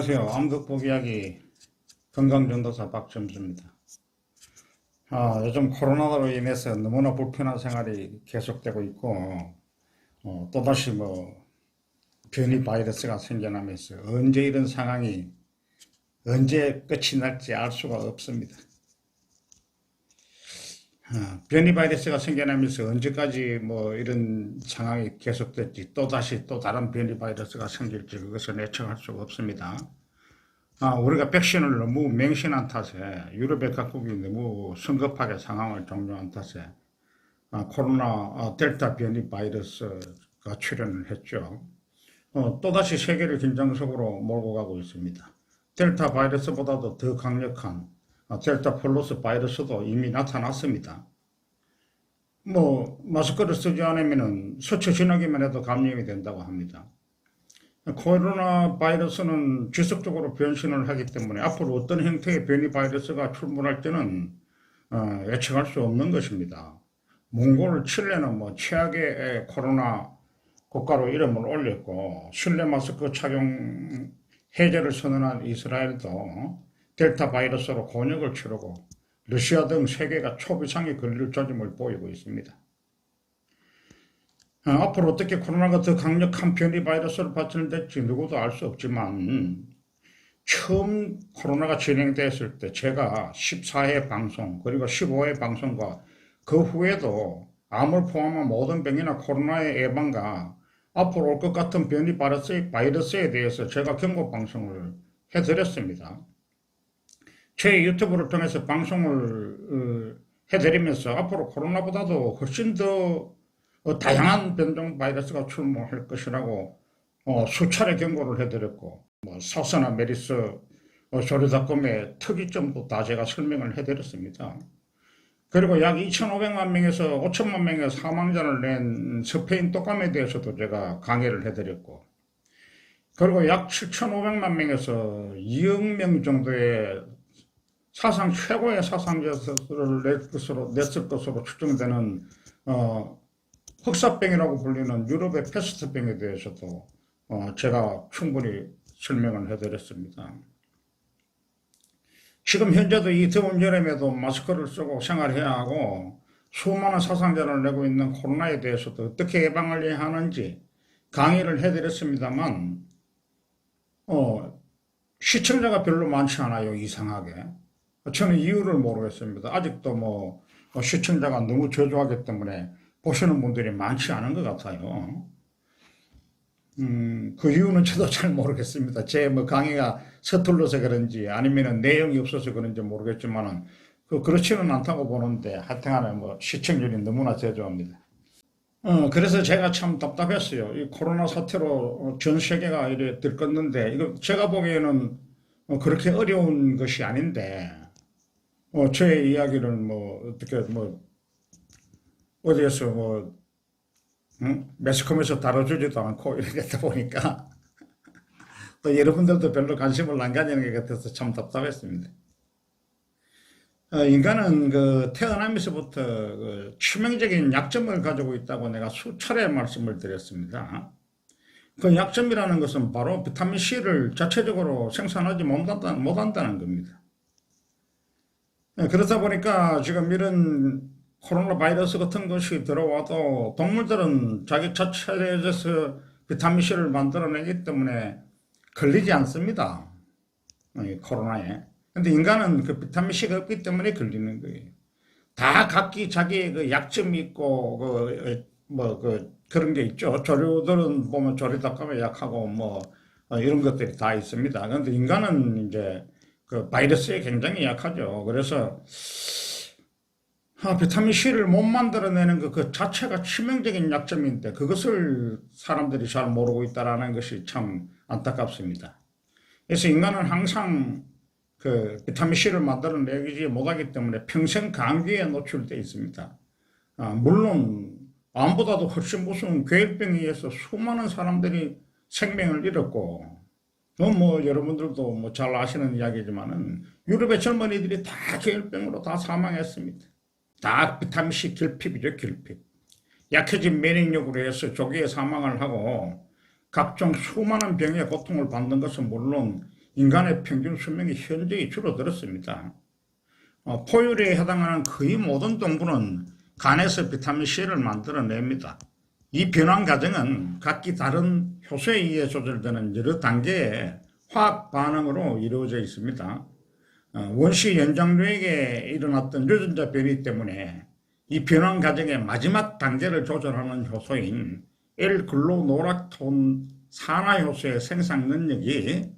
안녕하세요. 암흑복 이야기 건강전도사 박점수입니다. 요즘 코로나로 인해서 너무나 불편한 생활이 계속되고 있고, 또다시 변이 바이러스가 생겨나면서 언제 이런 상황이 언제 끝이 날지 알 수가 없습니다. 변이 바이러스가 생겨나면서 언제까지 이런 상황이 계속될지, 또다시 또 다른 변이 바이러스가 생길지 그것을 예측할 수가 없습니다. 우리가 백신을 너무 맹신한 탓에, 유럽의 각국이 너무 성급하게 상황을 종료한 탓에 코로나 델타 변이 바이러스가 출현을 했죠. 또다시 세계를 긴장 속으로 몰고 가고 있습니다. 델타 바이러스보다도 더 강력한 델타 플러스 바이러스도 이미 나타났습니다. 마스크를 쓰지 않으면 스쳐 지나기만 해도 감염이 된다고 합니다. 코로나 바이러스는 지속적으로 변신을 하기 때문에 앞으로 어떤 형태의 변이 바이러스가 출몰할지는 예측할 수 없는 것입니다. 몽골, 칠레는 최악의 코로나 국가로 이름을 올렸고, 실내 마스크 착용 해제를 선언한 이스라엘도 델타 바이러스로 곤욕을 치르고, 러시아 등 세계가 초비상에 걸릴 조짐을 보이고 있습니다. 앞으로 어떻게 코로나가 더 강력한 변이 바이러스로 발전될지 누구도 알 수 없지만, 처음 코로나가 진행됐을 때 제가 14회 방송 그리고 15회 방송과 그 후에도 암을 포함한 모든 병이나 코로나의 예방과 앞으로 올 것 같은 변이 바이러스에 대해서 제가 경고 방송을 해드렸습니다. 제 유튜브를 통해서 방송을 해드리면서 앞으로 코로나보다도 훨씬 더 다양한 변종 바이러스가 출몰할 것이라고 수차례 경고를 해드렸고, 사스나 메리스, 조류닷컴의 특이점도 다 제가 설명을 해드렸습니다. 그리고 약 2,500만 명에서 5천만 명의 사망자를 낸 스페인 독감에 대해서도 제가 강의를 해드렸고, 그리고 약 7,500만 명에서 2억 명 정도의 사상 최고의 사상자를 냈을 것으로 추정되는 흑사병이라고 불리는 유럽의 패스트병에 대해서도 제가 충분히 설명을 해드렸습니다. 지금 현재도 이 더운 여름에도 마스크를 쓰고 생활해야 하고, 수많은 사상자를 내고 있는 코로나에 대해서도 어떻게 예방을 해야 하는지 강의를 해드렸습니다만, 시청자가 별로 많지 않아요, 이상하게. 저는 이유를 모르겠습니다. 아직도 시청자가 너무 저조하기 때문에 보시는 분들이 많지 않은 것 같아요. 그 이유는 저도 잘 모르겠습니다. 제 강의가 서툴러서 그런지 아니면 내용이 없어서 그런지 모르겠지만은 그렇지는 않다고 보는데, 하여튼간에 시청률이 너무나 저조합니다. 그래서 제가 참 답답했어요. 이 코로나 사태로 전 세계가 이래 들끓는데, 이거 제가 보기에는 그렇게 어려운 것이 아닌데, 제 이야기를 어떻게 어디에서 매스컴에서 다뤄주지도 않고 이렇게 되다 보니까 또 여러분들도 별로 관심을 안 가지는 것 같아서 참 답답했습니다. 인간은 태어나면서부터 치명적인 약점을 가지고 있다고 내가 수차례 말씀을 드렸습니다. 그 약점이라는 것은 바로 비타민 C를 자체적으로 생산하지 못한다는 겁니다. 그러다 보니까 지금 이런 코로나 바이러스 같은 것이 들어와도 동물들은 자기 자체에서 비타민 C를 만들어내기 때문에 걸리지 않습니다, 코로나에. 근데 인간은 그 비타민 C가 없기 때문에 걸리는 거예요. 다 각기 자기의 그 약점이 있고, 그런 게 있죠. 조류들은 보면 조류닷감에 약하고, 이런 것들이 다 있습니다. 그런데 인간은 이제 그 바이러스에 굉장히 약하죠. 그래서, 비타민 C를 못 만들어내는 그 자체가 치명적인 약점인데, 그것을 사람들이 잘 모르고 있다는 것이 참 안타깝습니다. 그래서 인간은 항상 그 비타민 C를 만들어내지 못하기 때문에 평생 감기에 노출되어 있습니다. 물론 암보다도 훨씬 무서운 괴혈병에 의해서 수많은 사람들이 생명을 잃었고, 여러분들도 잘 아시는 이야기지만은 유럽의 젊은이들이 다 괴혈병으로 다 사망했습니다. 다 비타민 C 결핍이죠, 결핍. 약해진免疫力으로 해서 조기에 사망을 하고 각종 수많은 병의 고통을 받는 것은 물론 인간의 평균 수명이 현저히 줄어들었습니다. 포유류에 해당하는 거의 모든 동물은 간에서 비타민C를 만들어냅니다. 이 변환 과정은 각기 다른 효소에 의해 조절되는 여러 단계의 화학 반응으로 이루어져 있습니다. 원시 연장류에게 일어났던 유전자 변이 때문에 이 변환 과정의 마지막 단계를 조절하는 효소인 L글루노락톤 산화효소의 생산 능력이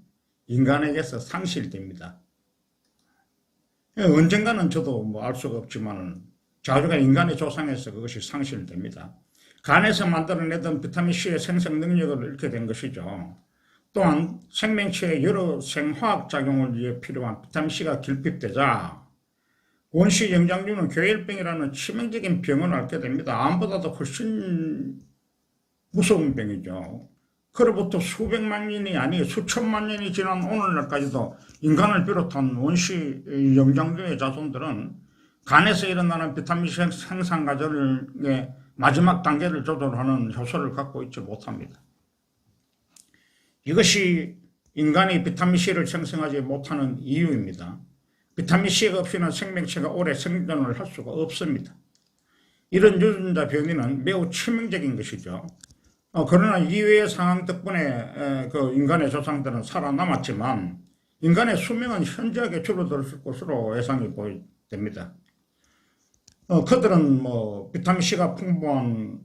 인간에게서 상실됩니다. 언젠가는 저도 알 수가 없지만 자주가 인간의 조상에서 그것이 상실됩니다. 간에서 만들어내던 비타민C의 생성 능력을 잃게 된 것이죠. 또한 생명체의 여러 생화학 작용을 위해 필요한 비타민C가 결핍되자 원시 영장류는 괴혈병이라는 치명적인 병을 앓게 됩니다. 암보다도 훨씬 무서운 병이죠. 그로부터 수백만 년이 아니 수천만 년이 지난 오늘날까지도 인간을 비롯한 원시 영장류의 자손들은 간에서 일어나는 비타민C 생산 과정의 마지막 단계를 조절하는 효소를 갖고 있지 못합니다. 이것이 인간이 비타민C를 생성하지 못하는 이유입니다. 비타민C가 없이는 생명체가 오래 생존을 할 수가 없습니다. 이런 유전자 변이는 매우 치명적인 것이죠. 그러나 이외의 상황 덕분에 인간의 조상들은 살아남았지만 인간의 수명은 현저하게 줄어들 것으로 예상이 됩니다. 그들은 비타민C가 풍부한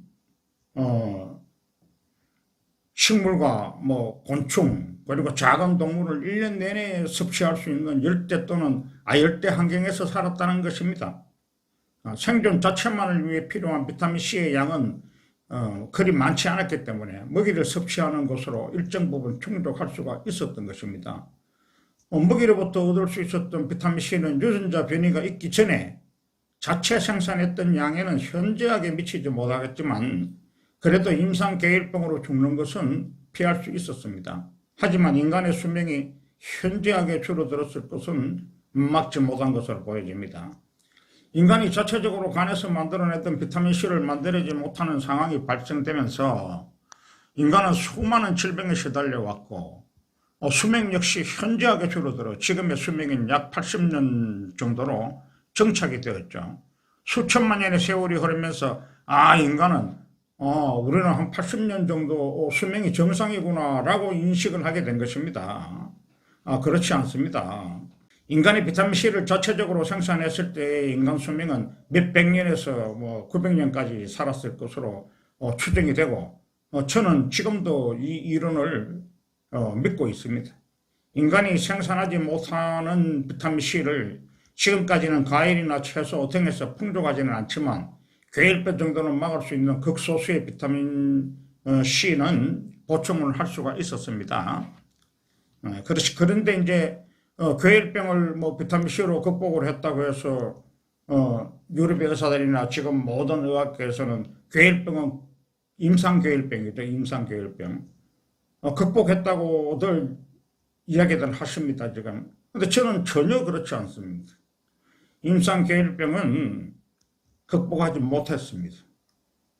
식물과 곤충 그리고 작은 동물을 1년 내내 섭취할 수 있는 열대 또는 아열대 환경에서 살았다는 것입니다. 생존 자체만을 위해 필요한 비타민C의 양은 그리 많지 않았기 때문에 먹이를 섭취하는 것으로 일정 부분 충족할 수가 있었던 것입니다. 먹이로부터 얻을 수 있었던 비타민C는 유전자 변이가 있기 전에 자체 생산했던 양에는 현저하게 미치지 못하겠지만 그래도 임상계열병으로 죽는 것은 피할 수 있었습니다. 하지만 인간의 수명이 현저하게 줄어들었을 것은 막지 못한 것으로 보여집니다. 인간이 자체적으로 간에서 만들어냈던 비타민C를 만들어내지 못하는 상황이 발생되면서 인간은 수많은 질병에 시달려 왔고 수명 역시 현저하게 줄어들어 지금의 수명인 약 80년 정도로 정착이 되었죠. 수천만 년의 세월이 흐르면서 인간은 우리는 한 80년 정도 수명이 정상이구나 라고 인식을 하게 된 것입니다. 그렇지 않습니다. 인간이 비타민C를 자체적으로 생산했을 때의 인간 수명은 몇백 년에서 900년까지 살았을 것으로 추정이 되고 저는 지금도 이 이론을 믿고 있습니다. 인간이 생산하지 못하는 비타민C를 지금까지는 과일이나 채소 등에서 풍족하지는 않지만 괴혈병 정도는 막을 수 있는 극소수의 비타민C는 보충을 할 수가 있었습니다. 그런데 이제 괴혈병을 비타민C로 극복을 했다고 해서 유럽의 의사들이나 지금 모든 의학계에서는 괴혈병은 임상괴혈병이죠. 임상괴혈병. 극복했다고들 이야기들 하십니다, 지금. 근데 저는 전혀 그렇지 않습니다. 임상괴혈병은 극복하지 못했습니다.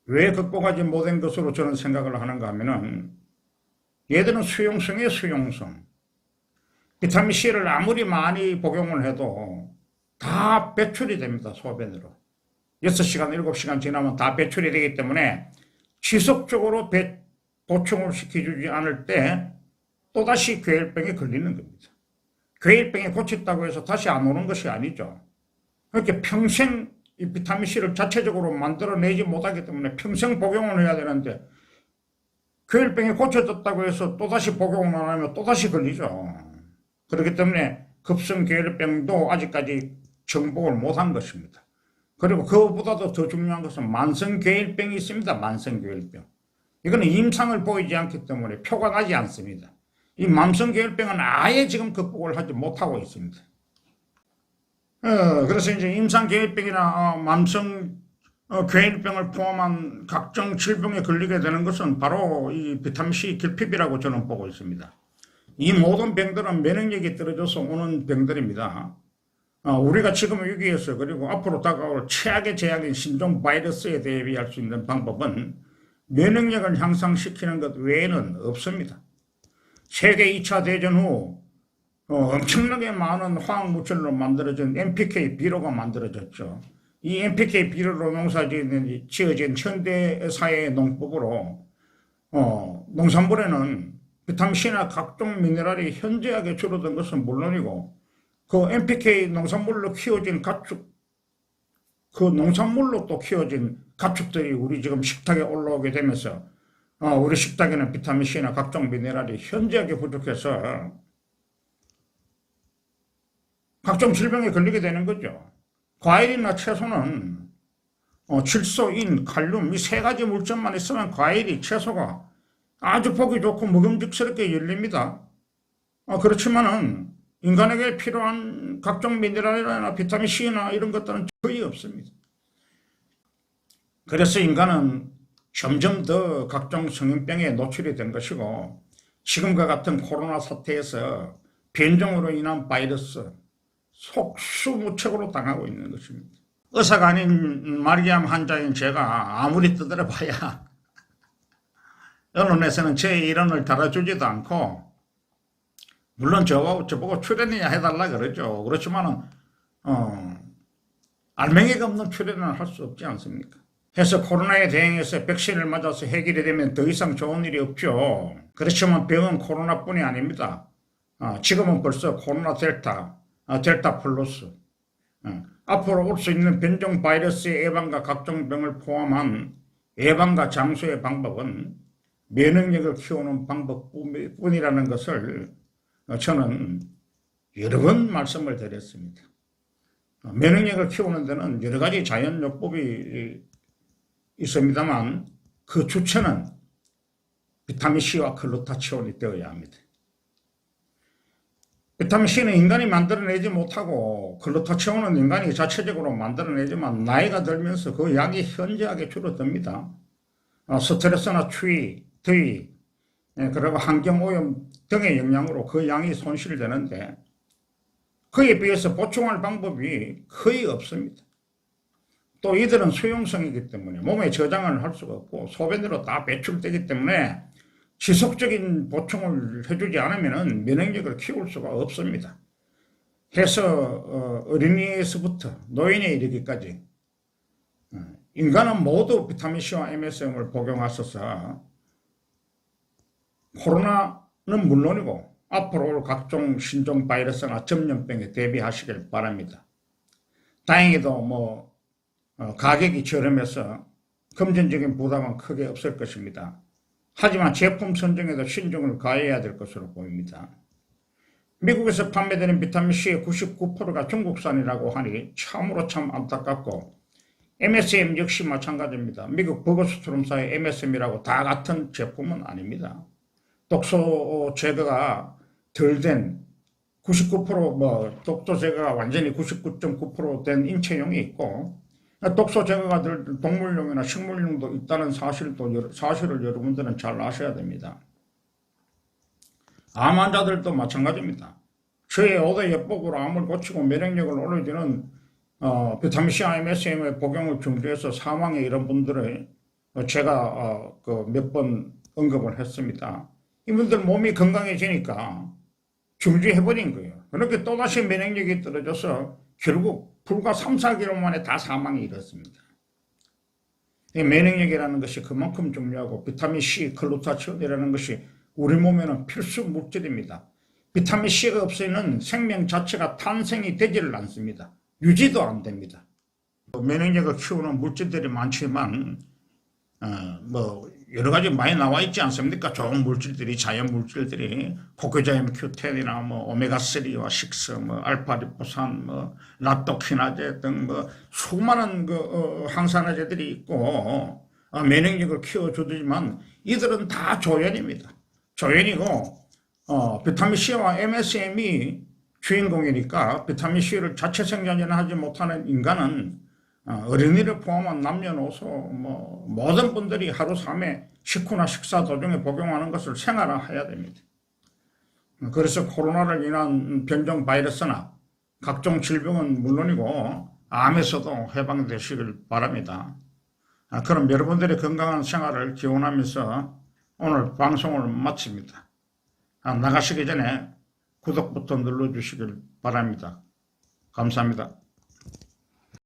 왜 극복하지 못한 것으로 저는 생각을 하는가 하면은 얘들은 수용성이에요, 수용성. 비타민C를 아무리 많이 복용을 해도 다 배출이 됩니다, 소변으로. 6시간, 7시간 지나면 다 배출이 되기 때문에 지속적으로 보충을 시켜주지 않을 때 또다시 괴혈병에 걸리는 겁니다. 괴혈병이 고쳤다고 해서 다시 안 오는 것이 아니죠. 그렇게 평생 이 비타민C를 자체적으로 만들어내지 못하기 때문에 평생 복용을 해야 되는데 괴혈병이 고쳐졌다고 해서 또다시 복용을 안 하면 또다시 걸리죠. 그렇기 때문에 급성괴혈병도 아직까지 정복을 못한 것입니다. 그리고 그것보다도 더 중요한 것은 만성괴혈병이 있습니다. 만성괴혈병. 이거는 임상을 보이지 않기 때문에 표가 나지 않습니다. 이 만성괴혈병은 아예 지금 극복을 하지 못하고 있습니다. 그래서 이제 임상괴혈병이나 만성괴혈병을 포함한 각종 질병에 걸리게 되는 것은 바로 이 비타민C 결핍이라고 저는 보고 있습니다. 이 모든 병들은 면역력이 떨어져서 오는 병들입니다. 우리가 지금 위기에서 그리고 앞으로 다가올 최악의 재앙인 신종 바이러스에 대비할 수 있는 방법은 면역력을 향상시키는 것 외에는 없습니다. 세계 2차 대전 후 엄청나게 많은 화학물질로 만들어진 NPK 비료가 만들어졌죠. 이 NPK 비료로 지어진 현대사회의 농법으로 농산물에는 비타민C나 각종 미네랄이 현저하게 줄어든 것은 물론이고 그 NPK 농산물로 키워진 가축, 그 농산물로 또 키워진 가축들이 우리 지금 식탁에 올라오게 되면서 우리 식탁에는 비타민C나 각종 미네랄이 현저하게 부족해서 각종 질병에 걸리게 되는 거죠. 과일이나 채소는 질소, 인, 칼륨 이 세 가지 물질만 있으면 과일이, 채소가 아주 보기 좋고 먹음직스럽게 열립니다. 그렇지만은 인간에게 필요한 각종 미네랄이나 비타민C나 이런 것들은 거의 없습니다. 그래서 인간은 점점 더 각종 성인병에 노출이 된 것이고 지금과 같은 코로나 사태에서 변종으로 인한 바이러스 속수무책으로 당하고 있는 것입니다. 의사가 아닌 말기암 환자인 제가 아무리 떠들어봐야 언론에서는 제 이론을 달아주지도 않고 물론 저보고 출연이야 해달라 그러죠. 그렇지만은 알맹이가 없는 출연을 할 수 없지 않습니까? 해서 코로나에 대응해서 백신을 맞아서 해결이 되면 더 이상 좋은 일이 없죠. 그렇지만 병은 코로나뿐이 아닙니다. 지금은 벌써 코로나 델타 플러스 앞으로 올 수 있는 변종 바이러스의 예방과 각종 병을 포함한 예방과 장수의 방법은 면역력을 키우는 방법뿐이라는 것을 저는 여러 번 말씀을 드렸습니다. 면역력을 키우는 데는 여러 가지 자연요법이 있습니다만 그 주체는 비타민C와 글루타치온이 되어야 합니다. 비타민C는 인간이 만들어내지 못하고 글루타치온은 인간이 자체적으로 만들어내지만 나이가 들면서 그 양이 현저하게 줄어듭니다. 스트레스나 추위, 더위, 그리고 환경오염 등의 영향으로 그 양이 손실되는데 그에 비해서 보충할 방법이 거의 없습니다. 또 이들은 수용성이기 때문에 몸에 저장을 할 수가 없고 소변으로 다 배출되기 때문에 지속적인 보충을 해주지 않으면 면역력을 키울 수가 없습니다. 해서 어린이에서부터 노인에 이르기까지 인간은 모두 비타민C와 MSM을 복용하셔서 코로나는 물론이고 앞으로 올 각종 신종 바이러스나 전염병에 대비하시길 바랍니다. 다행히도 가격이 저렴해서 금전적인 부담은 크게 없을 것입니다. 하지만 제품 선정에도 신중을 가해야 될 것으로 보입니다. 미국에서 판매되는 비타민C의 99%가 중국산이라고 하니 참으로 참 안타깝고 MSM 역시 마찬가지입니다. 미국 버거스트롬사의 MSM이라고 다 같은 제품은 아닙니다. 독소 제거가 덜 된 99% 독소 제거가 완전히 99.9% 된 인체용이 있고 독소 제거가 될 동물용이나 식물용도 있다는 사실을 여러분들은 잘 아셔야 됩니다. 암 환자들도 마찬가지입니다. 저의 5대 예법으로 암을 고치고 면역력을 올려주는 비타민C와 MSM의 복용을 중지해서 사망에 이런 분들을 제가 몇 번 언급을 했습니다. 이분들 몸이 건강해지니까 중지해버린 거예요. 그렇게 또다시 면역력이 떨어져서 결국 불과 3, 4개월 만에 다 사망이 이렇습니다. 이 면역력이라는 것이 그만큼 중요하고 비타민C, 글루타치온이라는 것이 우리 몸에는 필수 물질입니다. 비타민C가 없으면 생명 자체가 탄생이 되지를 않습니다. 유지도 안 됩니다. 면역력을 키우는 물질들이 많지만 여러 가지 많이 나와 있지 않습니까? 좋은 물질들이, 자연 물질들이, 코코자임 Q10이나 오메가3와 6, 알파리포산, 락토키나제 등 수많은 항산화제들이 있고 면역력을 키워주지만 이들은 다 조연입니다. 조연이고 비타민C와 MSM이 주인공이니까 비타민C를 자체 생산을 하지 못하는 인간은 어린이를 포함한 남녀노소 모든 분들이 하루 3회 식후나 식사 도중에 복용하는 것을 생활화해야 됩니다. 그래서 코로나를 인한 변종 바이러스나 각종 질병은 물론이고 암에서도 해방되시길 바랍니다. 그럼 여러분들의 건강한 생활을 기원하면서 오늘 방송을 마칩니다. 나가시기 전에 구독 버튼 눌러주시길 바랍니다. 감사합니다.